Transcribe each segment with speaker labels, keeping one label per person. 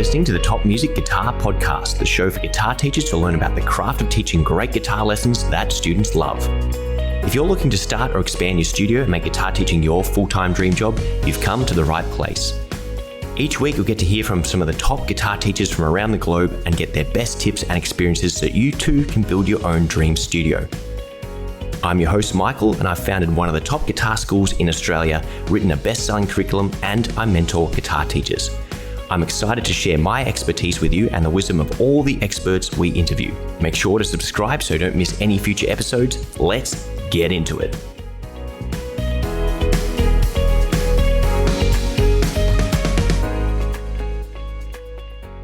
Speaker 1: listening to the Top Music Guitar Podcast, the show for guitar teachers to learn about the craft of teaching great guitar lessons that students love. If you're looking to start or expand your studio and make guitar teaching your full-time dream job, you've come to the right place. Each week, you'll get to hear from some of the top guitar teachers from around the globe and get their best tips and experiences so you too can build your own dream studio. I'm your host, Michael, and I've founded one of the top guitar schools in Australia, written a best-selling curriculum, and I mentor guitar teachers. I'm excited to share my expertise with you and the wisdom of all the experts we interview. Make sure to subscribe so you don't miss any future episodes. Let's get into it.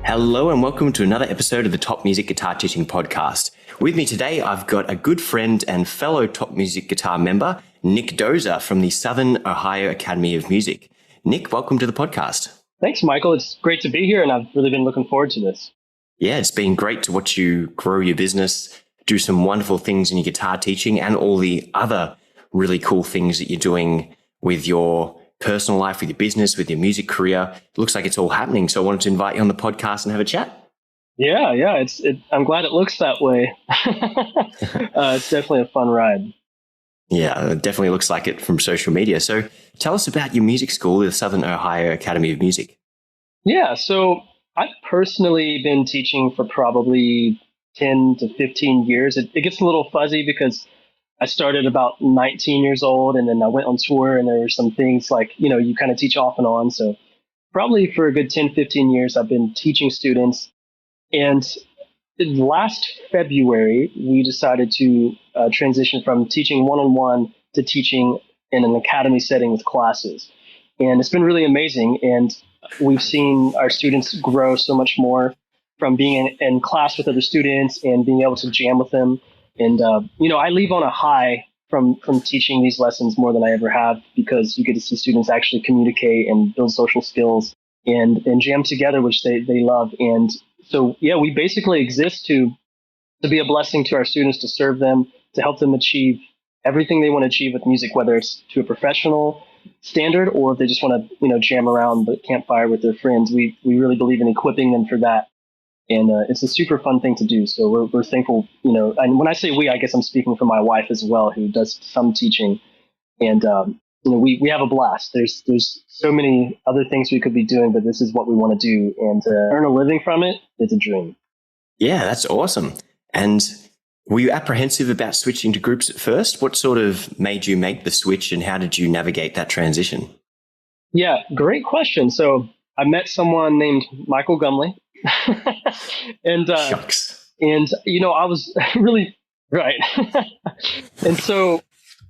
Speaker 1: Hello and welcome to another episode of the Top Music Guitar Teaching Podcast. With me today, I've got a good friend and fellow Top Music Guitar member, Nick Dozer from the Southern Ohio Academy of Music. Nick, welcome to the podcast.
Speaker 2: Thanks, Michael. It's great to be here, and I've really been looking forward to this.
Speaker 1: Yeah, it's been great to watch you grow your business, do some wonderful things in your guitar teaching, and all the other really cool things that you're doing with your personal life, with your business, with your music career. It looks like it's all happening. So I wanted to invite you on the podcast and have a chat.
Speaker 2: Yeah. I'm glad it looks that way. It's definitely a fun ride.
Speaker 1: Yeah, it definitely looks like it from social media. So tell us about your music school, the Southern Ohio Academy of Music.
Speaker 2: Yeah, so I've personally been teaching for probably 10 to 15 years. It gets a little fuzzy because I started about 19 years old, and then I went on tour, and there were some things like, you kind of teach off and on. So probably for a good 10, 15 years, I've been teaching students. And last February, we decided to transition from teaching one-on-one to teaching in an academy setting with classes. And it's been really amazing. And we've seen our students grow so much more from being in class with other students and being able to jam with them. And, I leave on a high from teaching these lessons more than I ever have, because you get to see students actually communicate and build social skills and jam together, which they love. And so, yeah, we basically exist to be a blessing to our students, to serve them, to help them achieve everything they want to achieve with music, whether it's to a professional standard or if they just want to, jam around the campfire with their friends. We really believe in equipping them for that. And it's a super fun thing to do. So we're thankful, and when I say we, I guess I'm speaking for my wife as well, who does some teaching. And, we have a blast. There's so many other things we could be doing, but this is what we want to do. And to earn a living from it is a dream.
Speaker 1: Yeah, that's awesome. And were you apprehensive about switching to groups at first? What sort of made you make the switch, and how did you navigate that transition?
Speaker 2: Yeah, great question. So I met someone named Michael Gumley. and
Speaker 1: Shucks.
Speaker 2: And I was really right. And so,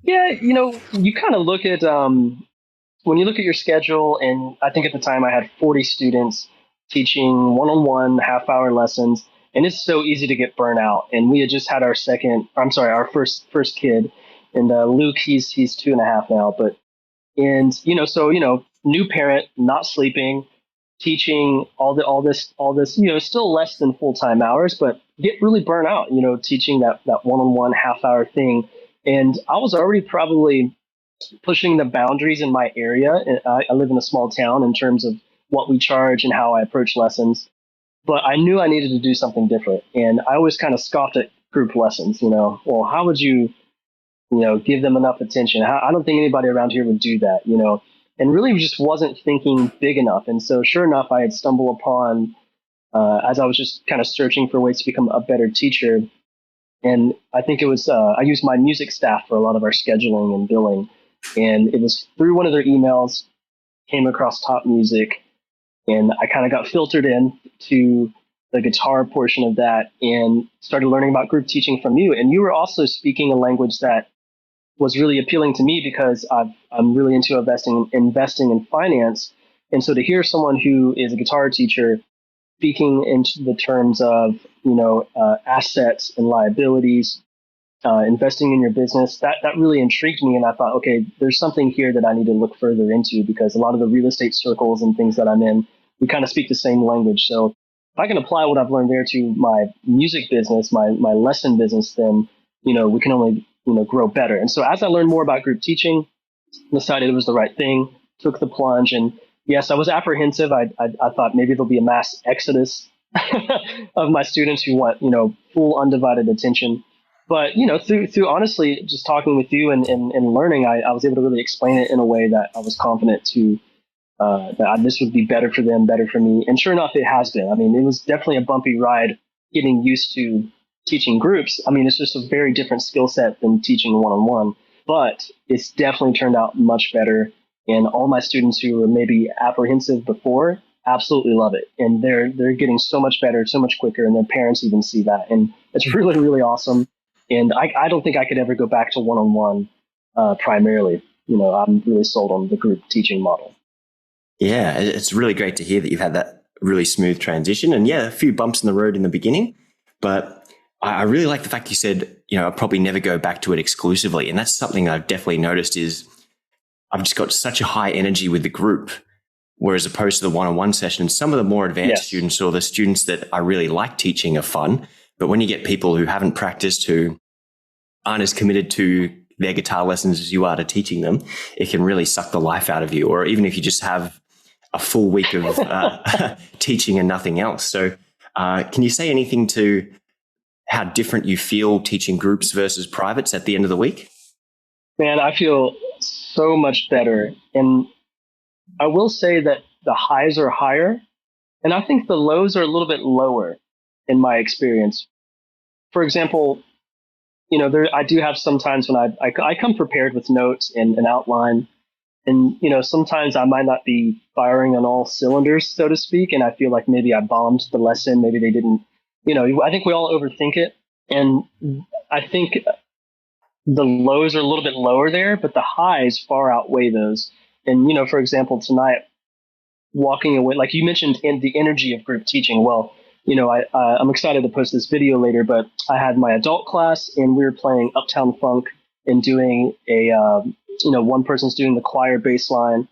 Speaker 2: yeah, you kind of look at when you look at your schedule, and I think at the time I had 40 students teaching one-on-one half-hour lessons, and it's so easy to get burnt out. And we had just had our first kid, and Luke, he's 2.5 now, new parent, not sleeping, teaching all this, still less than full-time hours, but get really burnt out, teaching that one-on-one half-hour thing. And I was already probably pushing the boundaries in my area. I live in a small town in terms of what we charge and how I approach lessons. But I knew I needed to do something different. And I always kind of scoffed at group lessons, well, how would you, give them enough attention? I don't think anybody around here would do that, and really just wasn't thinking big enough. And so sure enough, I had stumbled upon, as I was just kind of searching for ways to become a better teacher. And I think it was, I used my music staff for a lot of our scheduling and billing. And it was through one of their emails, came across Top Music, and I kind of got filtered in to the guitar portion of that and started learning about group teaching from you. And you were also speaking a language that was really appealing to me, because I'm really into investing in finance. And so to hear someone who is a guitar teacher speaking into the terms of, assets and liabilities, investing in your business, that really intrigued me. And I thought, okay, there's something here that I need to look further into, because a lot of the real estate circles and things that I'm in, we kind of speak the same language. So if I can apply what I've learned there to my music business, my lesson business, then, we can only, grow better. And so as I learned more about group teaching, decided it was the right thing, took the plunge, and yes, I was apprehensive. I thought maybe there'll be a mass exodus of my students who want, full undivided attention. But, through honestly just talking with you and learning, I was able to really explain it in a way that I was confident to this would be better for them, better for me. And sure enough, it has been. I mean, it was definitely a bumpy ride getting used to teaching groups. I mean, it's just a very different skill set than teaching one-on-one, but it's definitely turned out much better. And all my students who were maybe apprehensive before absolutely love it. And they're getting so much better, so much quicker, and their parents even see that. And it's really, really awesome. And I don't think I could ever go back to one-on-one primarily. I'm really sold on the group teaching model.
Speaker 1: Yeah, it's really great to hear that you've had that really smooth transition. And yeah, a few bumps in the road in the beginning, but I really like the fact you said, I'll probably never go back to it exclusively. And that's something I've definitely noticed is I've just got such a high energy with the group, whereas opposed to the one-on-one sessions, some of the more advanced students or the students that I really like teaching are fun. But when you get people who haven't practiced, who aren't as committed to their guitar lessons as you are to teaching them, it can really suck the life out of you. Or even if you just have a full week of teaching and nothing else. So can you say anything to how different you feel teaching groups versus privates at the end of the week?
Speaker 2: Man, I feel so much better. And I will say that the highs are higher, and I think the lows are a little bit lower in my experience. For example, I do have some times when I come prepared with notes and an outline. And, sometimes I might not be firing on all cylinders, so to speak. And I feel like maybe I bombed the lesson. Maybe they didn't, I think we all overthink it. And I think the lows are a little bit lower there, but the highs far outweigh those. And, for example, tonight, walking away, like you mentioned, in the energy of group teaching. Well, I'm excited to post this video later, but I had my adult class and we were playing Uptown Funk and doing one person's doing the choir bass line.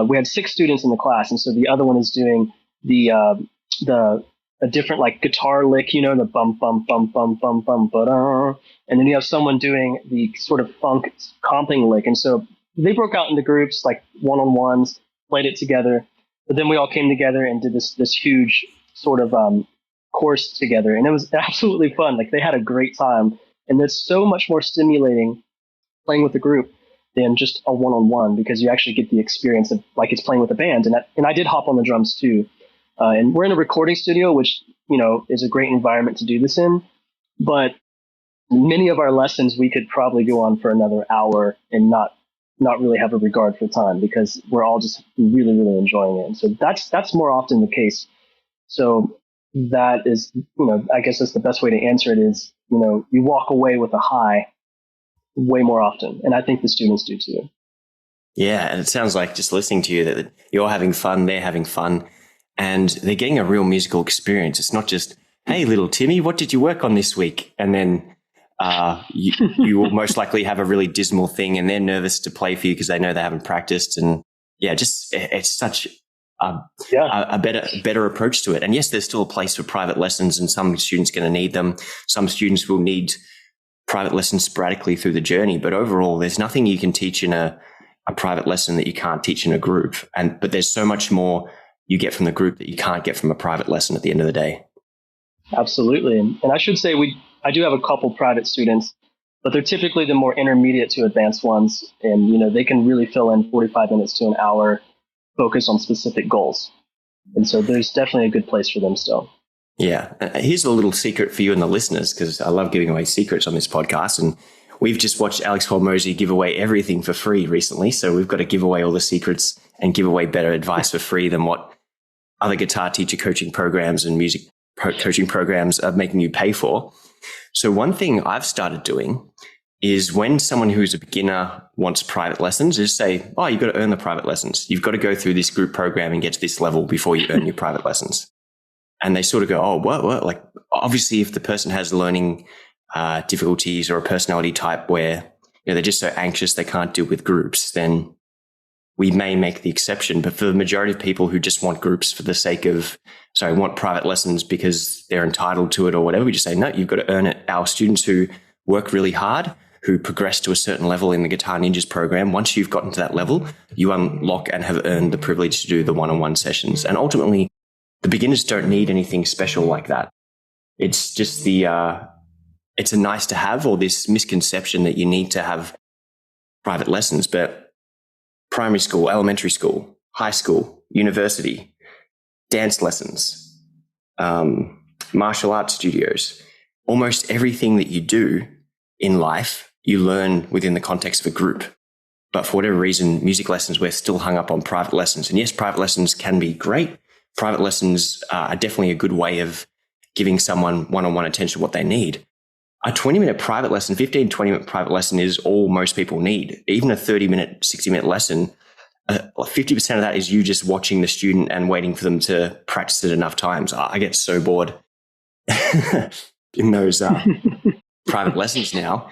Speaker 2: We had 6 students in the class, and so the other one is doing a different like guitar lick, the bum bum bum bum bum bum ba-da. And then you have someone doing the sort of funk comping lick, and so they broke out into groups like one-on-ones, played it together. But then we all came together and did this huge sort of course together, and it was absolutely fun. Like they had a great time, and it's so much more stimulating playing with a group than just a one-on-one, because you actually get the experience of like it's playing with a band. And I did hop on the drums too. And we're in a recording studio, which, is a great environment to do this in. But many of our lessons, we could probably go on for another hour and not really have a regard for time, because we're all just really, really enjoying it. And so that's more often the case. So that is, I guess that's the best way to answer it is, you walk away with a high way more often. And I think the students do too.
Speaker 1: Yeah. And it sounds like, just listening to you, that you're having fun, they're having fun, and they're getting a real musical experience. It's not just, hey, little Timmy, what did you work on this week? And then you will most likely have a really dismal thing, and they're nervous to play for you because they know they haven't practiced. And yeah, just it's such a better approach to it. And yes, there's still a place for private lessons, and some students are going to need them. Some students will need private lessons sporadically through the journey, but overall, there's nothing you can teach in a private lesson that you can't teach in a group. But there's so much more you get from the group that you can't get from a private lesson at the end of the day.
Speaker 2: Absolutely. And I should say I do have a couple private students, but they're typically the more intermediate to advanced ones. And, they can really fill in 45 minutes to an hour, focus on specific goals. And so there's definitely a good place for them still.
Speaker 1: Yeah. Here's a little secret for you and the listeners, because I love giving away secrets on this podcast. And we've just watched Alex Hormozy give away everything for free recently. So we've got to give away all the secrets and give away better advice for free than what other guitar teacher coaching programs and music coaching programs are making you pay for. So one thing I've started doing is, when someone who's a beginner wants private lessons, is say, oh, you've got to earn the private lessons. You've got to go through this group program and get to this level before you earn your private lessons. And they sort of go, oh, what? Like, obviously, if the person has learning difficulties or a personality type where they're just so anxious they can't deal with groups, then we may make the exception. But for the majority of people who just want groups for the sake of, want private lessons because they're entitled to it or whatever, we just say, no, you've got to earn it. Our students who work really hard, who progress to a certain level in the Guitar Ninjas program. Once you've gotten to that level, you unlock and have earned the privilege to do the one-on-one sessions. And ultimately, the beginners don't need anything special like that. It's just it's a nice to have, or this misconception that you need to have private lessons. But primary school, elementary school, high school, university, dance lessons, martial arts studios, almost everything that you do in life, you learn within the context of a group. But for whatever reason, music lessons, we're still hung up on private lessons. And yes, private lessons can be great. Private lessons are definitely a good way of giving someone one-on-one attention, what they need. A 20-minute private lesson, 15, 20-minute private lesson is all most people need. Even a 30-minute, 60-minute lesson, 50% of that is you just watching the student and waiting for them to practice it enough times. I get so bored in those private lessons now,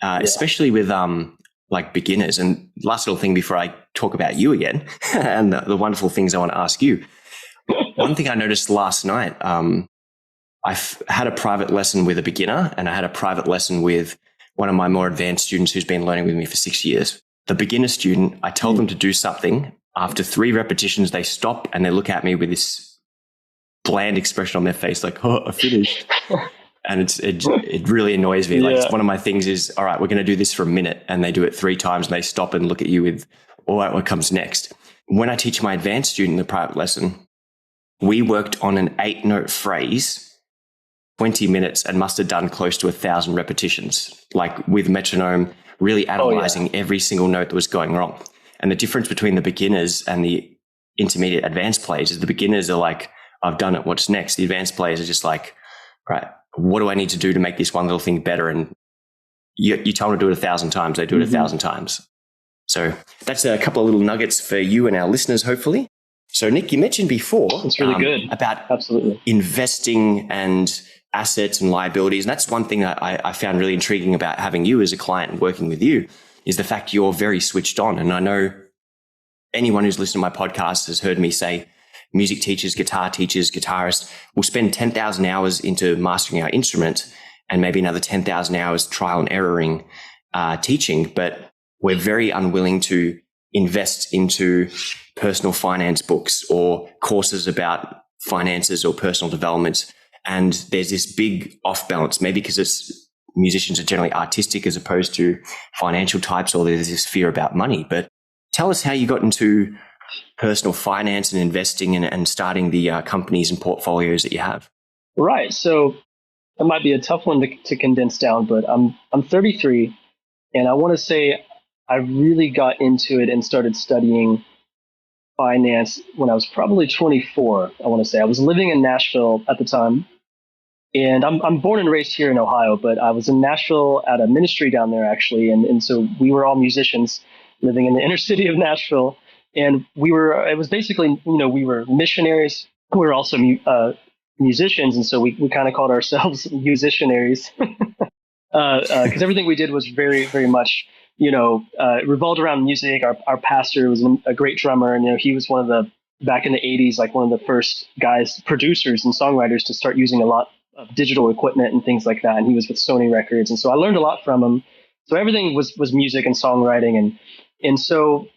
Speaker 1: especially with like beginners. And last little thing before I talk about you again and the wonderful things I want to ask you. One thing I noticed last night, I've had a private lesson with a beginner, and I had a private lesson with one of my more advanced students who's been learning with me for 6 years. The beginner student, I tell them to do something. After 3 repetitions, they stop and they look at me with this bland expression on their face, like, "Oh, I finished." And it really annoys me. Like, it's one of my things is, all right, we're going to do this for a minute, and they do it 3 times and they stop and look at you with, all right, what comes next? When I teach my advanced student the private lesson, we worked on an 8-note phrase, 20 minutes, and must have done close to 1,000 repetitions, like with metronome, really analyzing every single note that was going wrong. And the difference between the beginners and the intermediate advanced players is the beginners are like, I've done it, what's next? The advanced players are just like, right, what do I need to do to make this one little thing better? And you tell them to do it 1,000 times, they do it 1,000 times. So that's a couple of little nuggets for you and our listeners, hopefully. So Nick, you mentioned before
Speaker 2: it's really good
Speaker 1: about
Speaker 2: absolutely
Speaker 1: investing and assets and liabilities. And that's one thing that I found really intriguing about having you as a client and working with you is the fact you're very switched on. And I know anyone who's listened to my podcast has heard me say music teachers, guitar teachers, guitarists will spend 10,000 hours into mastering our instrument and maybe another 10,000 hours trial and erroring teaching. But we're very unwilling to invest into personal finance books or courses about finances or personal development. And there's this big off balance, maybe because musicians are generally artistic as opposed to financial types, or there's this fear about money. But tell us how you got into personal finance and investing and starting the companies and portfolios that you have.
Speaker 2: Right. So it might be a tough one to condense down, but I'm 33, and I want to say I really got into it and started studying finance when I was probably 24. I want to say I was living in Nashville at the time, and I'm born and raised here in Ohio, but I was in Nashville at a ministry down there actually, and so we were all musicians living in the inner city of Nashville, and it was basically, we were missionaries. We were also musicians, and so we kind of called ourselves musicianaries because everything we did was very, very much, revolved around music. Our pastor was a great drummer, and he was one of back in the 80s, like one of the first producers and songwriters to start using a lot of digital equipment and things like that. And he was with Sony Records, and so I learned a lot from him. So everything was music and songwriting, and so.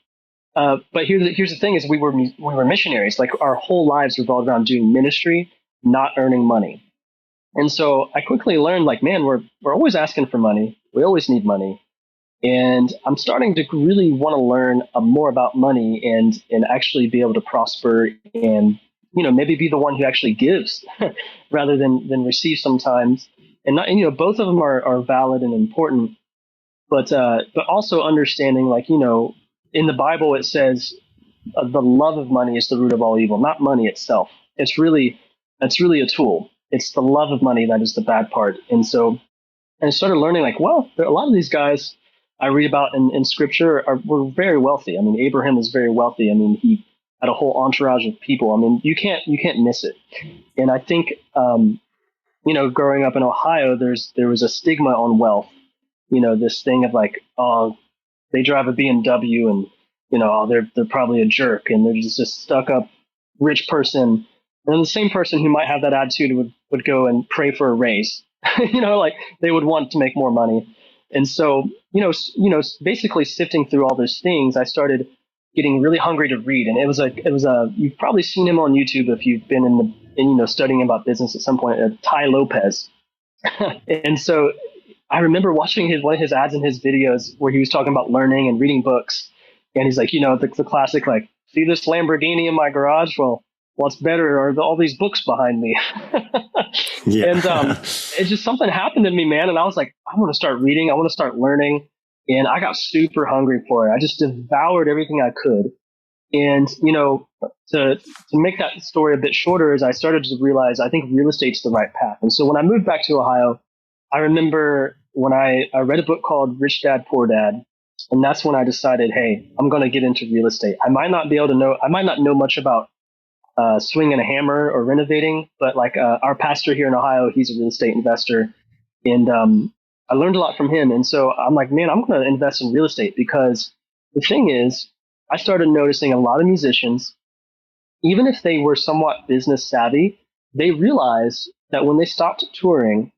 Speaker 2: But here's the thing: is we were missionaries. Like our whole lives revolved around doing ministry, not earning money. And so I quickly learned, like, man, we're always asking for money. We always need money. And I'm starting to really want to learn more about money and actually be able to prosper and, maybe be the one who actually gives rather than receive sometimes. And not, both of them are valid and important, but also understanding, like, in the Bible, it says the love of money is the root of all evil, not money itself. It's really a tool. It's the love of money that is the bad part. And so I started learning, like, well, a lot of these guys I read about in scripture were very wealthy. I mean, Abraham was very wealthy. I mean, he had a whole entourage of people. I mean, you can't miss it. And I think, growing up in Ohio, there was a stigma on wealth. This thing of like, oh, they drive a BMW and, they're probably a jerk and they're just a stuck up rich person. And the same person who might have that attitude would go and pray for a raise, like they would want to make more money. And so, basically sifting through all those things, I started getting really hungry to read. And it was you've probably seen him on YouTube if you've been studying about business at some point, Ty Lopez. And so I remember watching one of his ads and his videos where he was talking about learning and reading books. And he's like, the classic, like, see this Lamborghini in my garage? Well, what's better are all these books behind me.
Speaker 1: Yeah.
Speaker 2: And it just, something happened to me, man. And I was like, I want to start reading. I want to start learning. And I got super hungry for it. I just devoured everything I could. And, to make that story a bit shorter, is I started to realize I think real estate's the right path. And so when I moved back to Ohio, I remember when I read a book called Rich Dad, Poor Dad. And that's when I decided, hey, I'm going to get into real estate. I might not know much about swinging a hammer or renovating, but like our pastor here in Ohio, he's a real estate investor. And I learned a lot from him. And so I'm like, man, I'm going to invest in real estate, because the thing is, I started noticing a lot of musicians, even if they were somewhat business savvy, they realized that when they stopped touring,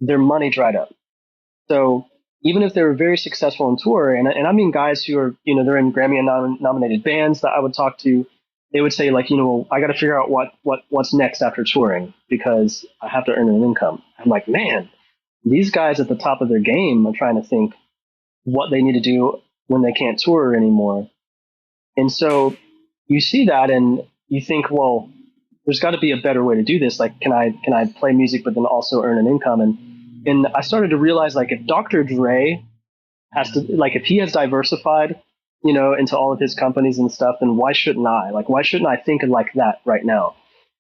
Speaker 2: their money dried up. So even if they were very successful in tour, and I mean guys who are, they're in Grammy nominated bands that I would talk to, they would say, like, I got to figure out what's next after touring, because I have to earn an income. I'm like, man, these guys at the top of their game are trying to think what they need to do when they can't tour anymore. And so you see that and you think, well, there's got to be a better way to do this. Like, can I play music but then also earn an income? And I started to realize, like, if Dr. Dre has to, like, if he has diversified, into all of his companies and stuff, then why shouldn't I? Like, why shouldn't I think like that right now?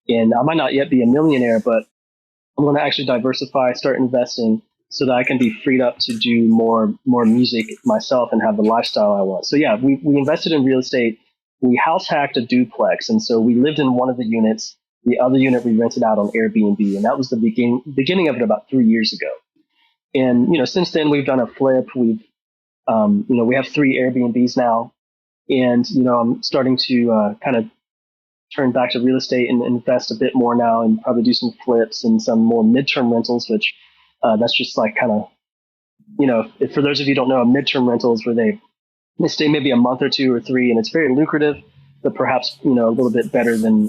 Speaker 2: And I might not yet be a millionaire, but I'm going to actually diversify, start investing, so that I can be freed up to do more music myself and have the lifestyle I want. So yeah, we invested in real estate. We house hacked a duplex, and so we lived in one of the units. The other unit we rented out on Airbnb, and that was the beginning of it about 3 years ago. And since then we've done a flip. We've we have 3 Airbnbs now, and I'm starting to kind of turn back to real estate and invest a bit more now, and probably do some flips and some more midterm rentals, which that's just like kind of, if, for those of you who don't know, a midterm rental is where they stay maybe a month or 2 or 3, and it's very lucrative, but perhaps a little bit better than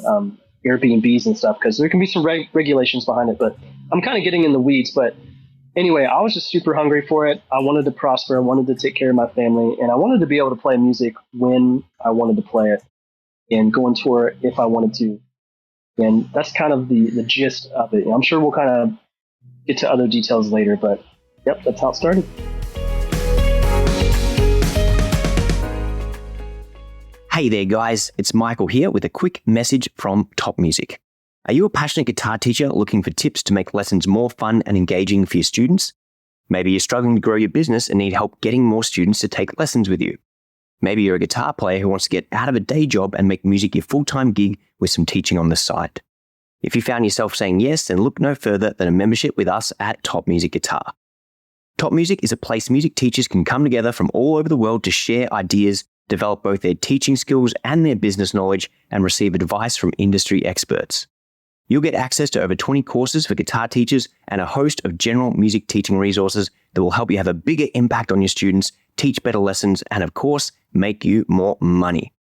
Speaker 2: Airbnbs and stuff, because there can be some regulations behind it. But I'm kind of getting in the weeds. But anyway, I was just super hungry for it. I wanted to prosper. I wanted to take care of my family, and I wanted to be able to play music when I wanted to play it, and go on tour if I wanted to. And that's kind of the gist of it. I'm sure we'll kind of get to other details later, but yep, that's how it started.
Speaker 1: Hey there, guys. It's Michael here with a quick message from Top Music. Are you a passionate guitar teacher looking for tips to make lessons more fun and engaging for your students? Maybe you're struggling to grow your business and need help getting more students to take lessons with you. Maybe you're a guitar player who wants to get out of a day job and make music your full-time gig with some teaching on the side. If you found yourself saying yes, then look no further than a membership with us at Top Music Guitar. Top Music is a place music teachers can come together from all over the world to share ideas, develop both their teaching skills and their business knowledge, and receive advice from industry experts. You'll get access to over 20 courses for guitar teachers and a host of general music teaching resources that will help you have a bigger impact on your students, teach better lessons, and of course, make you more money.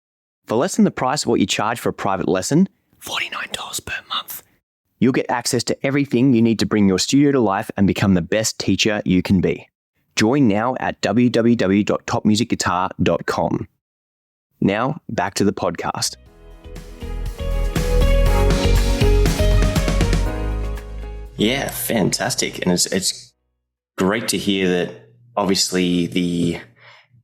Speaker 1: For less than the price of what you charge for a private lesson, $49 per month, you'll get access to everything you need to bring your studio to life and become the best teacher you can be. Join now at www.topmusicguitar.com. Now, back to the podcast. Yeah, fantastic. And it's great to hear that obviously the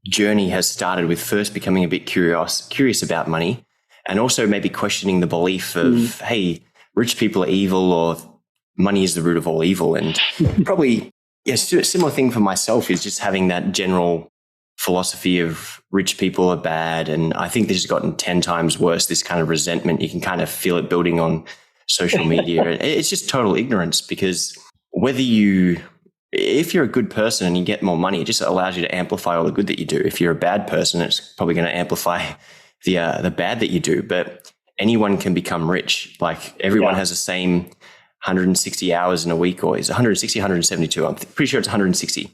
Speaker 1: journey has started with first becoming a bit curious about money, and also maybe questioning the belief of, hey, rich people are evil, or money is the root of all evil. And probably a similar thing for myself is just having that general philosophy of rich people are bad. And I think this has gotten 10 times worse, this kind of resentment. You can kind of feel it building on social media. It's just total ignorance, because if you're a good person and you get more money, it just allows you to amplify all the good that you do. If you're a bad person, it's probably going to amplify the bad that you do. But anyone can become rich. Like everyone has the same 160 hours in a week, or is 160, 172. I'm pretty sure it's 160.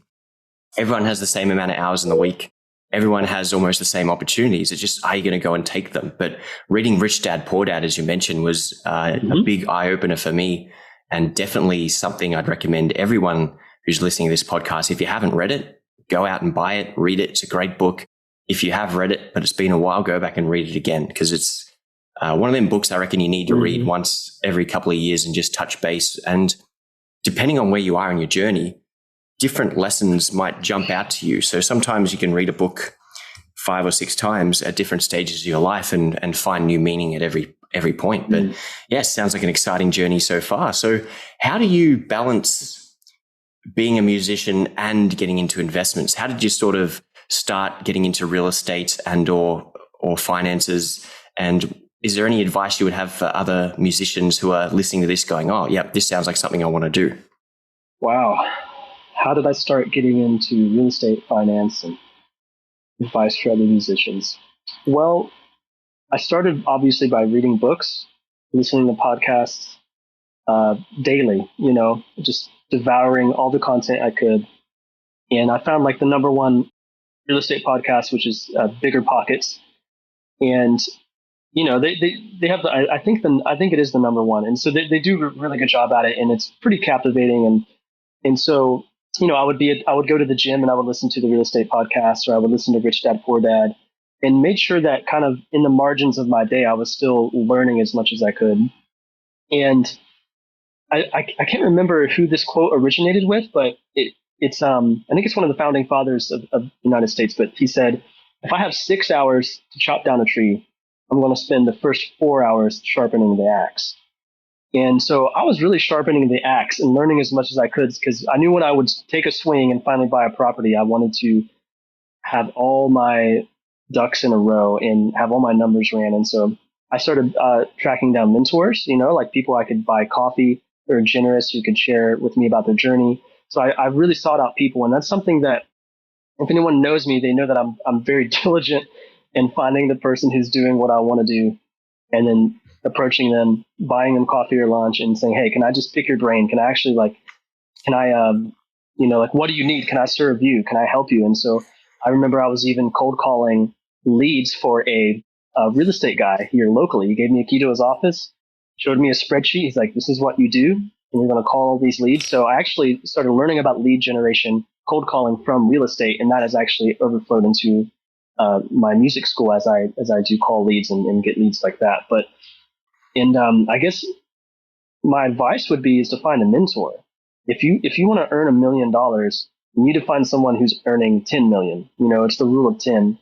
Speaker 1: everyone has the same amount of hours in the week. Everyone has almost the same opportunities. It's just, are you going to go and take them? But reading Rich Dad, Poor Dad, as you mentioned, was a big eye opener for me, and definitely something I'd recommend everyone who's listening to this podcast. If you haven't read it, go out and buy it, read it. It's a great book. If you have read it, but it's been a while, go back and read it again, because it's one of them books I reckon you need to read once every couple of years and just touch base. And depending on where you are in your journey, different lessons might jump out to you. So sometimes you can read a book 5 or 6 times at different stages of your life and find new meaning at every point. But yes, sounds like an exciting journey so far. So how do you balance being a musician and getting into investments? How did you sort of start getting into real estate and or finances? And is there any advice you would have for other musicians who are listening to this going, oh, yep, this sounds like something I want to do?
Speaker 2: Wow. How did I start getting into real estate, finance, and advice for other musicians? Well, I started obviously by reading books, listening to podcasts daily, just devouring all the content I could. And I found like the number one real estate podcast, which is Bigger Pockets. And, they have I think it is the number one. And so they do a really good job at it, and it's pretty captivating. And so, I would go to the gym and I would listen to the real estate podcast, or I would listen to Rich Dad, Poor Dad, and made sure that kind of in the margins of my day, I was still learning as much as I could. And I can't remember who this quote originated with, but it's I think it's one of the founding fathers of the United States, but he said, if I have 6 hours to chop down a tree, I'm going to spend the first 4 hours sharpening the axe. And so I was really sharpening the axe and learning as much as I could, because I knew when I would take a swing and finally buy a property, I wanted to have all my ducks in a row and have all my numbers ran. And so I started tracking down mentors, like people I could buy coffee, who are generous, who could share with me about their journey. So I really sought out people. And that's something that, if anyone knows me, they know that I'm very diligent in finding the person who's doing what I want to do, and then approaching them, buying them coffee or lunch, and saying, hey, can I just pick your brain? Can I actually what do you need? Can I serve you? Can I help you? And so I remember I was even cold calling leads for a real estate guy here locally. He gave me a key to his office, showed me a spreadsheet. He's like, this is what you do, and you're going to call all these leads. So I actually started learning about lead generation, cold calling from real estate, and that has actually overflowed into my music school as I do call leads and get leads like that. But I guess my advice would be is to find a mentor. If you want to earn $1 million, you need to find someone who's earning 10 million. It's the rule of 10,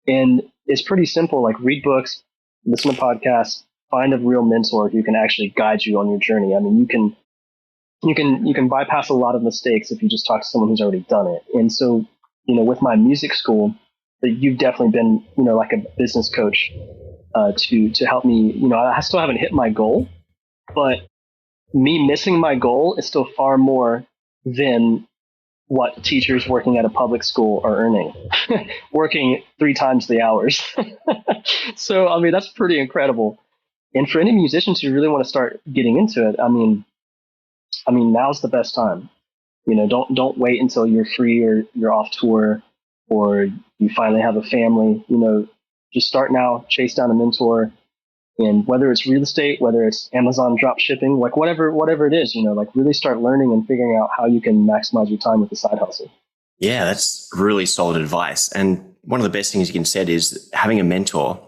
Speaker 2: and it's pretty simple. Like, read books, listen to podcasts, find a real mentor who can actually guide you on your journey. I mean, you can bypass a lot of mistakes if you just talk to someone who's already done it. And so, with my music school, you've definitely been, like a business coach to help me. I still haven't hit my goal, but me missing my goal is still far more than what teachers working at a public school are earning, working 3 times the hours. So, I mean, that's pretty incredible. And for any musicians who really want to start getting into it, I mean, now's the best time. Don't wait until you're free or you're off tour or you finally have a family. Just start now, chase down a mentor. And whether it's real estate, whether it's Amazon drop shipping, like whatever it is, really start learning and figuring out how you can maximize your time with the side hustle.
Speaker 1: Yeah, that's really solid advice. And one of the best things you can say is having a mentor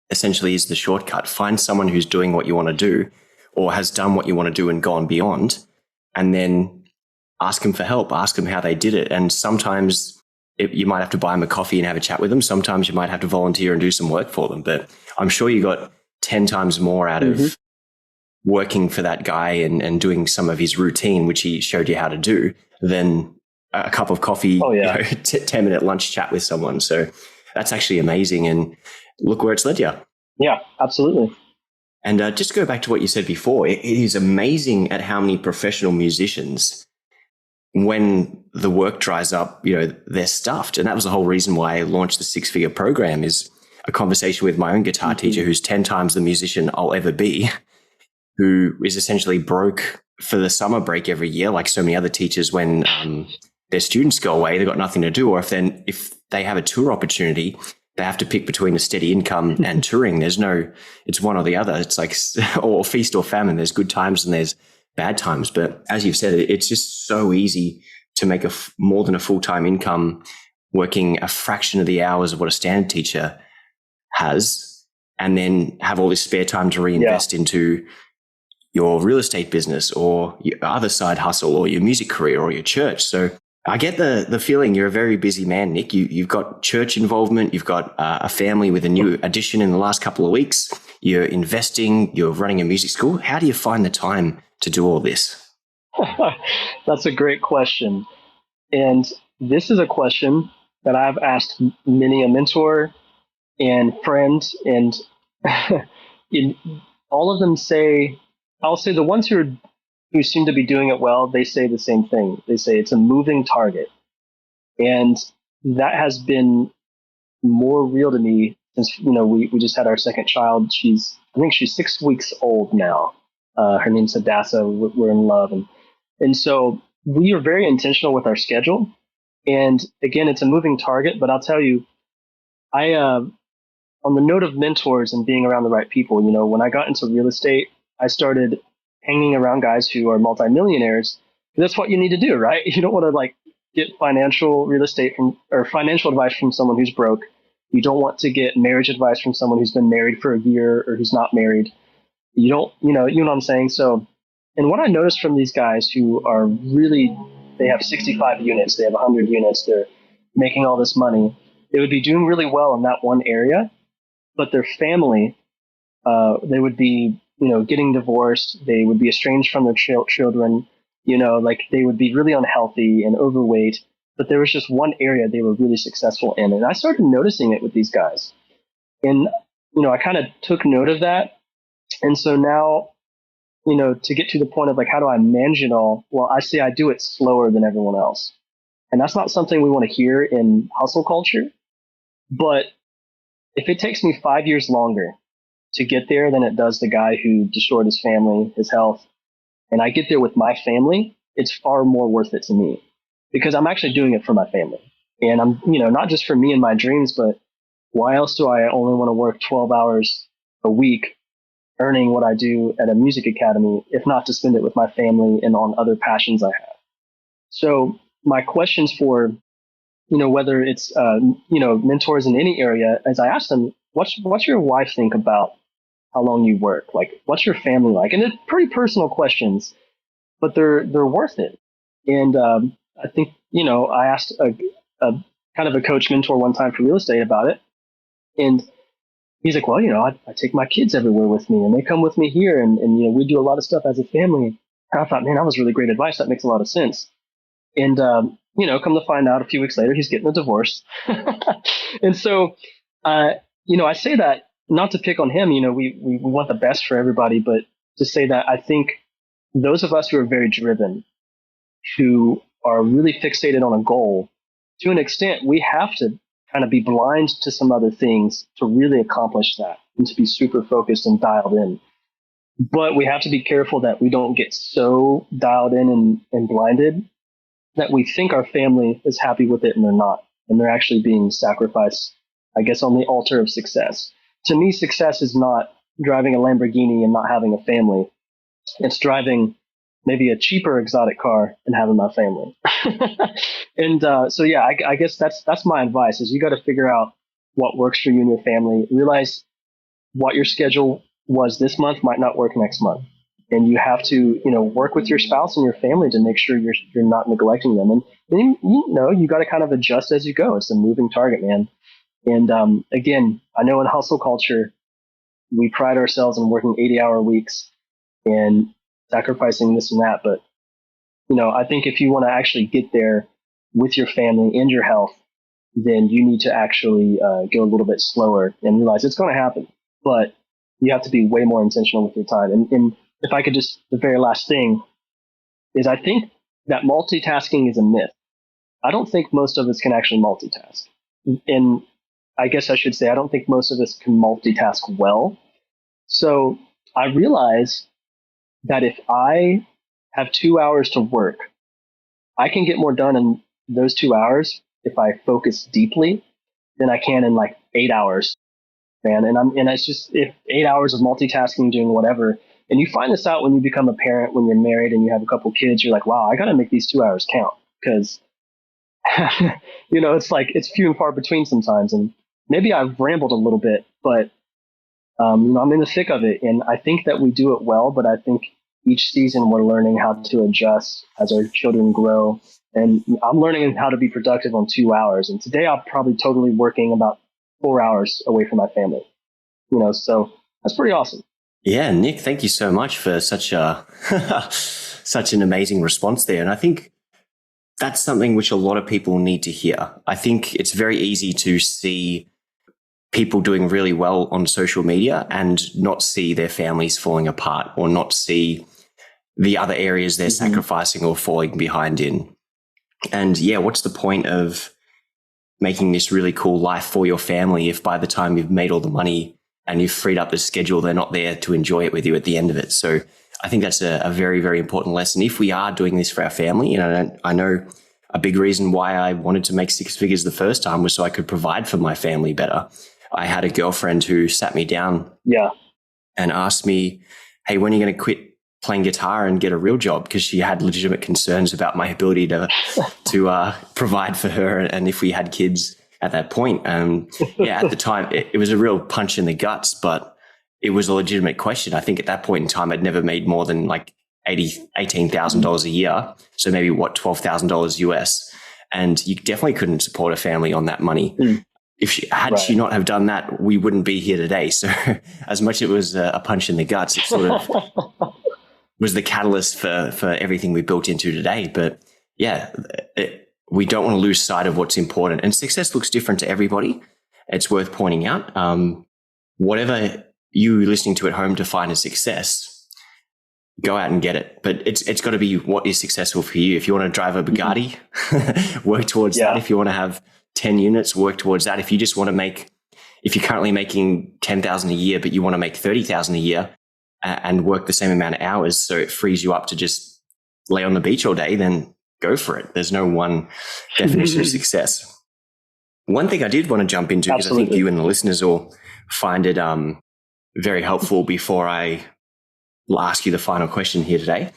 Speaker 1: essentially is the shortcut. Find someone who's doing what you want to do or has done what you want to do and gone beyond, and then ask them for help, ask them how they did it. And sometimes you might have to buy them a coffee and have a chat with them. Sometimes you might have to volunteer and do some work for them. But I'm sure you got 10 times more out of working for that guy and doing some of his routine, which he showed you how to do, than a cup of coffee, 10-minute lunch chat with someone. So that's actually amazing. And look where it's led you.
Speaker 2: Yeah, absolutely.
Speaker 1: And just go back to what you said before. It is amazing at how many professional musicians, when the work dries up, they're stuffed. And that was the whole reason why I launched the 6-figure program, is a conversation with my own guitar teacher, who's 10 times the musician I'll ever be, who is essentially broke for the summer break every year, like so many other teachers when their students go away, they've got nothing to do. Or if they have a tour opportunity, they have to pick between a steady income and touring. It's one or the other. It's like, or feast or famine. There's good times and there's bad times. But as you've said, it's just so easy to make more than a full-time income working a fraction of the hours of what a standard teacher has, and then have all this spare time to reinvest into your real estate business or your other side hustle or your music career or your church. So I get the feeling you're a very busy man, Nick. You've got church involvement. You've got a family with a new addition in the last couple of weeks. You're investing. You're running a music school. How do you find the time to do all this?
Speaker 2: That's a great question. And this is a question that I've asked many a mentor and friend, and all of them say, I'll say the ones who seem to be doing it well, they say the same thing. They say it's a moving target. And that has been more real to me since, we just had our second child. I think she's 6 weeks old now. Her name's Hadassah. We're in love. And so we are very intentional with our schedule. And again, it's a moving target, but I'll tell you, on the note of mentors and being around the right people, when I got into real estate, I started hanging around guys who are multimillionaires. That's what you need to do, right? You don't want to get financial advice from someone who's broke. You don't want to get marriage advice from someone who's been married for a year or who's not married. You don't, you know what I'm saying? So, and what I noticed from these guys who are really, they have 65 units, they have 100 units, they're making all this money, they would be doing really well in that one area, but their family, they would be, getting divorced, they would be estranged from their children, they would be really unhealthy and overweight, but there was just one area they were really successful in. And I started noticing it with these guys. And, I kind of took note of that. And so now, to get to the point of how do I manage it all? Well, I say I do it slower than everyone else. And that's not something we want to hear in hustle culture. But if it takes me 5 years longer to get there than it does the guy who destroyed his family, his health, and I get there with my family, it's far more worth it to me because I'm actually doing it for my family. And I'm, not just for me and my dreams, but why else do I only want to work 12 hours a week earning what I do at a music academy, if not to spend it with my family and on other passions I have? So my questions for, whether it's, mentors in any area, as I ask them, what's your wife think about how long you work? What's your family like? And they're pretty personal questions, but they're worth it. And I think, I asked a kind of a coach mentor one time for real estate about it. And he's like, well, I take my kids everywhere with me and they come with me here. And we do a lot of stuff as a family. And I thought, man, that was really great advice. That makes a lot of sense. And, come to find out a few weeks later, he's getting a divorce. And so, I say that not to pick on him, we want the best for everybody, but to say that I think those of us who are very driven, who are really fixated on a goal, to an extent, we have to kind of be blind to some other things to really accomplish that and to be super focused and dialed in. But we have to be careful that we don't get so dialed in and blinded that we think our family is happy with it and they're not. And they're actually being sacrificed, I guess, on the altar of success. To me, success is not driving a Lamborghini and not having a family. It's driving maybe a cheaper exotic car and having my family. And so, yeah, I guess that's my advice is you got to figure out what works for you and your family. Realize what your schedule was this month might not work next month. And you have to, work with your spouse and your family to make sure you're not neglecting them. And then, you got to kind of adjust as you go. It's a moving target, man. And again, I know in hustle culture, we pride ourselves on working 80-hour weeks and sacrificing this and that. But, I think if you want to actually get there with your family and your health, then you need to actually go a little bit slower and realize it's going to happen. But you have to be way more intentional with your time. And if I could just, the very last thing is I think that multitasking is a myth. I don't think most of us can actually multitask. And I guess I should say, I don't think most of us can multitask well. So I realize that if I have 2 hours to work, I can get more done in those 2 hours, if I focus deeply, than I can in like 8 hours, man. And it's just if 8 hours of multitasking, doing whatever. And you find this out when you become a parent, when you're married and you have a couple kids. You're like, wow, I got to make these 2 hours count because, it's like it's few and far between sometimes. And maybe I've rambled a little bit, but I'm in the thick of it, and I think that we do it well. But I think each season we're learning how to adjust as our children grow. And I'm learning how to be productive on 2 hours. And today I'm probably totally working about 4 hours away from my family. So that's pretty awesome.
Speaker 1: Yeah, Nick, thank you so much for such such an amazing response there. And I think that's something which a lot of people need to hear. I think it's very easy to see people doing really well on social media and not see their families falling apart or not see the other areas they're sacrificing or falling behind in. And yeah, what's the point of making this really cool life for your family if by the time you've made all the money and you've freed up the schedule, they're not there to enjoy it with you at the end of it? So I think that's a very, very important lesson. If we are doing this for our family, I know a big reason why I wanted to make 6 figures the first time was so I could provide for my family better. I had a girlfriend who sat me down and asked me, hey, when are you going to quit playing guitar and get a real job? Because she had legitimate concerns about my ability to provide for her and if we had kids at that point. At the time, it was a real punch in the guts, but it was a legitimate question. I think at that point in time, I'd never made more than like $18,000 a year. So maybe $12,000 US. And you definitely couldn't support a family on that money. If she not have done that, we wouldn't be here today. So as much as it was a punch in the guts, it sort of was the catalyst for everything we built into today. But yeah, we don't want to lose sight of what's important. And success looks different to everybody. It's worth pointing out. Whatever you listening to at home define as success, go out and get it. But it's got to be what is successful for you. If you want to drive a Bugatti, work towards that. If you want to have 10 units, work towards that. If you just want to if you're currently making 10,000 a year, but you want to make 30,000 a year and work the same amount of hours, so it frees you up to just lay on the beach all day, then go for it. There's no one definition of success. One thing I did want to jump into, because I think you and the listeners will find it very helpful before I ask you the final question here today,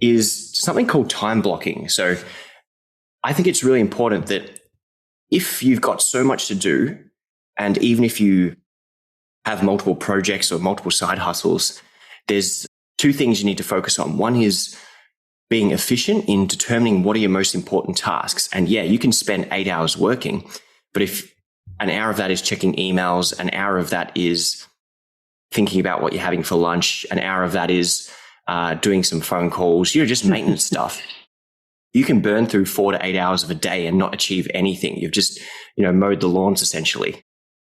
Speaker 1: is something called time blocking. So I think it's really important that if you've got so much to do, and even if you have multiple projects or multiple side hustles, there's two things you need to focus on. One is being efficient in determining what are your most important tasks. And yeah, you can spend 8 hours working, but if an hour of that is checking emails, an hour of that is thinking about what you're having for lunch, an hour of that is doing some phone calls, just maintenance stuff. You can burn through 4 to 8 hours of a day and not achieve anything. You've just, mowed the lawns essentially.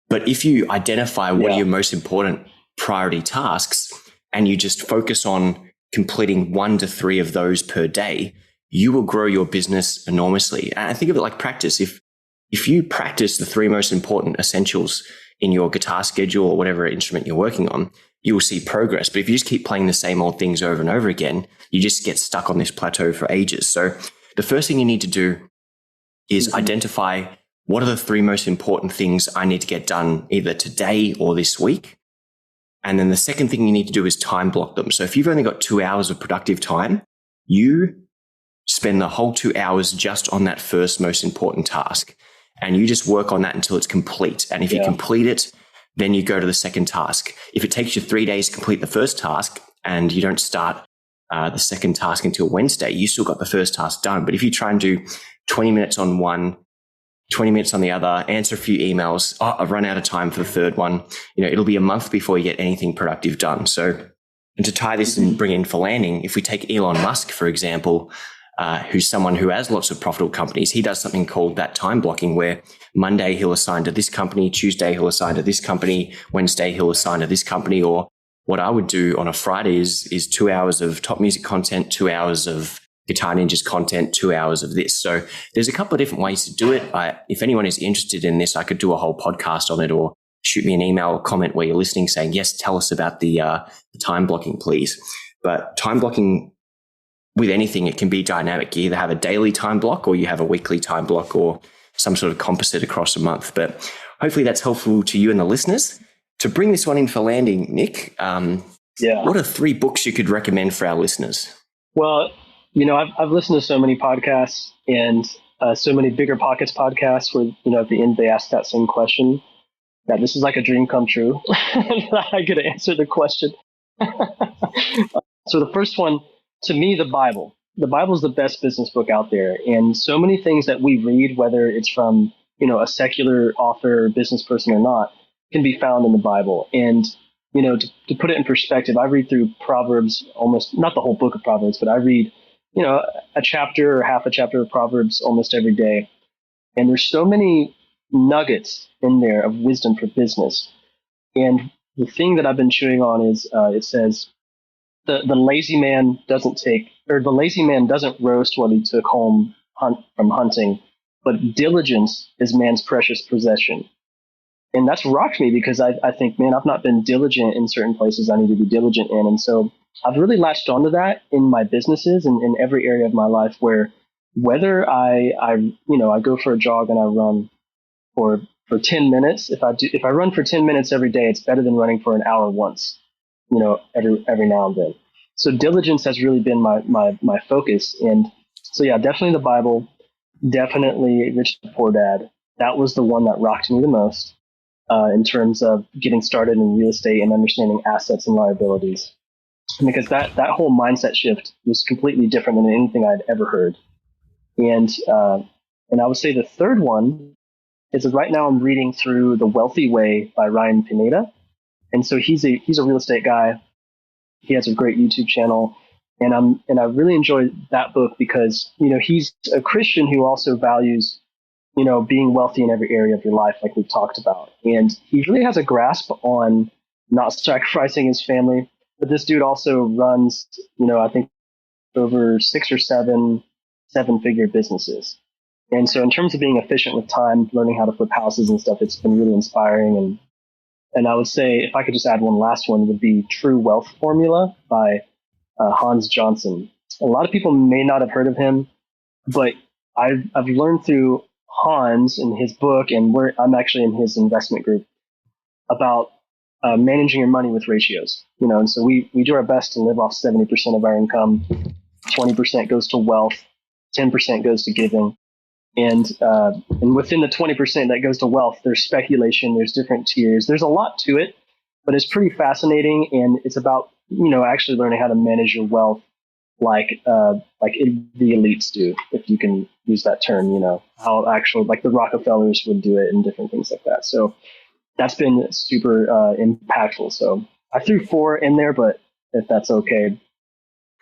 Speaker 1: But if you identify what are your most important priority tasks and you just focus on completing 1 to 3 of those per day, you will grow your business enormously. And I think of it like practice. If you practice the 3 most important essentials in your guitar schedule or whatever instrument you're working on, you will see progress. But if you just keep playing the same old things over and over again, you just get stuck on this plateau for ages. So the first thing you need to do is identify what are the 3 most important things I need to get done either today or this week. And then the second thing you need to do is time block them. So if you've only got 2 hours of productive time, you spend the whole 2 hours just on that first most important task. And you just work on that until it's complete. And if you complete it, then you go to the second task. If it takes you 3 days to complete the first task and you don't start the second task until Wednesday, you still got the first task done. But if you try and do 20 minutes on one, 20 minutes on the other, answer a few emails, I've run out of time for the third one, it'll be a month before you get anything productive done. So, and to tie this and bring in for landing, if we take Elon Musk, for example, who's someone who has lots of profitable companies, he does something called that time blocking, where Monday he'll assign to this company, Tuesday he'll assign to this company, Wednesday he'll assign to this company. Or what I would do on a Friday is 2 hours of top music content, 2 hours of Guitar Ninjas content, 2 hours of this. So there's a couple of different ways to do it. If anyone is interested in this, I could do a whole podcast on it, or shoot me an email or comment where you're listening saying, yes, tell us about the time blocking, please. But time blocking with anything, it can be dynamic. You either have a daily time block or you have a weekly time block or some sort of composite across a month. But hopefully that's helpful to you and the listeners. To bring this one in for landing, Nick, what are 3 books you could recommend for our listeners?
Speaker 2: Well, I've listened to so many podcasts and so many Bigger Pockets podcasts where, at the end they ask that same question. That this is like a dream come true. I get to answer the question. So the first one, to me, the Bible. The Bible is the best business book out there. And so many things that we read, whether it's from, a secular author or business person or not, can be found in the Bible. And, to put it in perspective, I read through Proverbs almost, not the whole book of Proverbs, but I read, a chapter or half a chapter of Proverbs almost every day. And there's so many nuggets in there of wisdom for business. And the thing that I've been chewing on is it says the lazy man doesn't roast what he took home from hunting, but diligence is man's precious possession. And that's rocked me because I think, man, I've not been diligent in certain places I need to be diligent in. And so I've really latched onto that in my businesses and in every area of my life, where whether I go for a jog and I run for 10 minutes, if I run for 10 minutes every day, it's better than running for an hour once, every now and then. So diligence has really been my focus. And so, yeah, definitely the Bible, definitely Rich Dad Poor Dad. That was the one that rocked me the most in terms of getting started in real estate and understanding assets and liabilities. Because that whole mindset shift was completely different than anything I'd ever heard. And I would say the third one is right now I'm reading through The Wealthy Way by Ryan Pineda. And so he's a real estate guy. He has a great YouTube channel. And I really enjoy that book because, he's a Christian who also values, being wealthy in every area of your life, like we've talked about. And he really has a grasp on not sacrificing his family. But this dude also runs, I think over 6 or 7 seven-figure businesses. And so in terms of being efficient with time, learning how to flip houses and stuff, it's been really inspiring. And I would say, if I could just add one last one, would be True Wealth Formula by Hans Johnson. A lot of people may not have heard of him, but I've learned through Hans in his book, and I'm actually in his investment group, about managing your money with ratios. And so we do our best to live off 70% of our income, 20% goes to wealth, 10% goes to giving. And within the 20% that goes to wealth, there's speculation, there's different tiers. There's a lot to it, but it's pretty fascinating. And it's about, actually learning how to manage your wealth like the elites do, if you can use that term, how actually like the Rockefellers would do it and different things like that. So that's been super impactful. So I threw 4 in there, but if that's okay,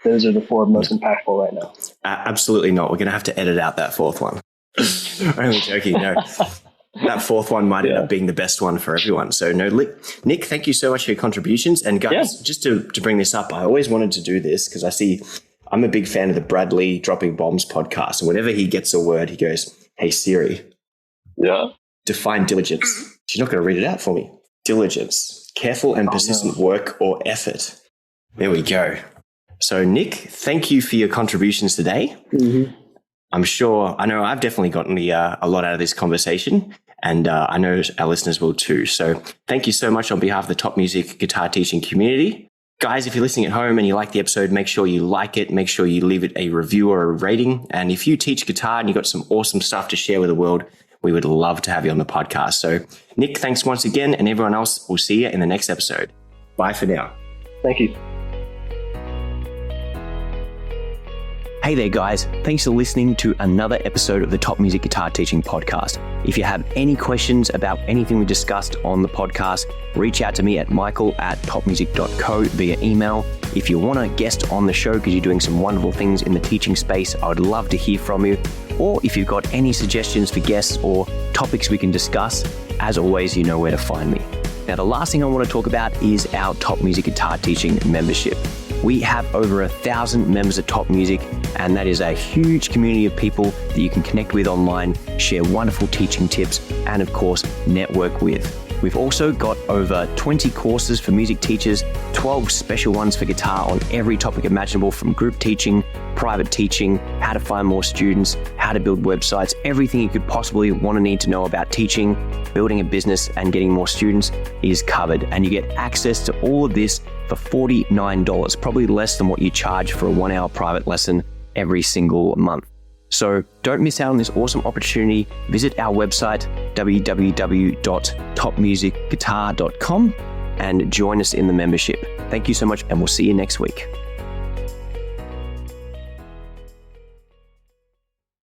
Speaker 2: those are the 4 most impactful right now.
Speaker 1: Absolutely not. We're going to have to edit out that 4th one. I'm only joking. No, that 4th one might end up being the best one for everyone. So no, Nick, thank you so much for your contributions. And guys, just to bring this up, I always wanted to do this because I'm a big fan of the Bradley Dropping Bombs podcast. And whenever he gets a word, he goes, "Hey Siri, define diligence." She's not going to read it out for me. Diligence, careful and persistent work or effort. There we go. So Nick, thank you for your contributions today. Mm-hmm. I know I've definitely gotten a lot out of this conversation, and I know our listeners will too. So thank you so much on behalf of the Top Music Guitar Teaching community. Guys, if you're listening at home and you like the episode, make sure you like it. Make sure you leave it a review or a rating. And if you teach guitar and you've got some awesome stuff to share with the world, we would love to have you on the podcast. So Nick, thanks once again. And everyone else, we'll see you in the next episode. Bye for now.
Speaker 2: Thank you.
Speaker 1: Hey there, guys. Thanks for listening to another episode of the Top Music Guitar Teaching Podcast. If you have any questions about anything we discussed on the podcast, reach out to me at michael@topmusic.co via email. If you want to guest on the show because you're doing some wonderful things in the teaching space, I would love to hear from you. Or if you've got any suggestions for guests or topics we can discuss, as always, you know where to find me. Now, the last thing I want to talk about is our Top Music Guitar Teaching membership. We have over 1,000 members at Top Music, and that is a huge community of people that you can connect with online, share wonderful teaching tips, and of course, network with. We've also got over 20 courses for music teachers, 12 special ones for guitar on every topic imaginable, from group teaching, private teaching, how to find more students, how to build websites, everything you could possibly want to need to know about teaching, building a business, and getting more students is covered. And you get access to all of this for $49, probably less than what you charge for a 1-hour private lesson every single month. So don't miss out on this awesome opportunity. Visit our website, www.topmusicguitar.com, and join us in the membership. Thank you so much, and we'll see you next week.